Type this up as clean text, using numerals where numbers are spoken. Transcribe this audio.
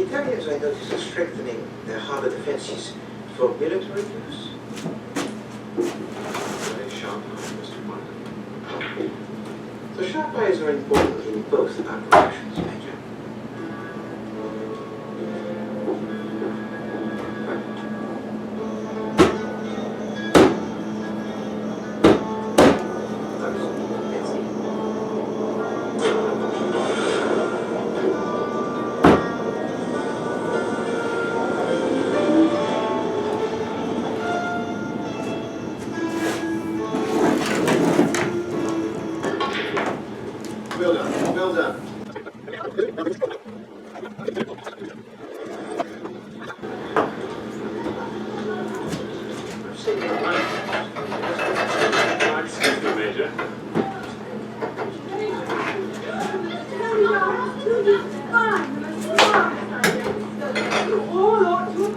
Italians, I notice, are strengthening their harbor defenses for military use. Very sharp eye, Mr. Welding. The sharp eyes are important in both operations, Major. Well done, well done.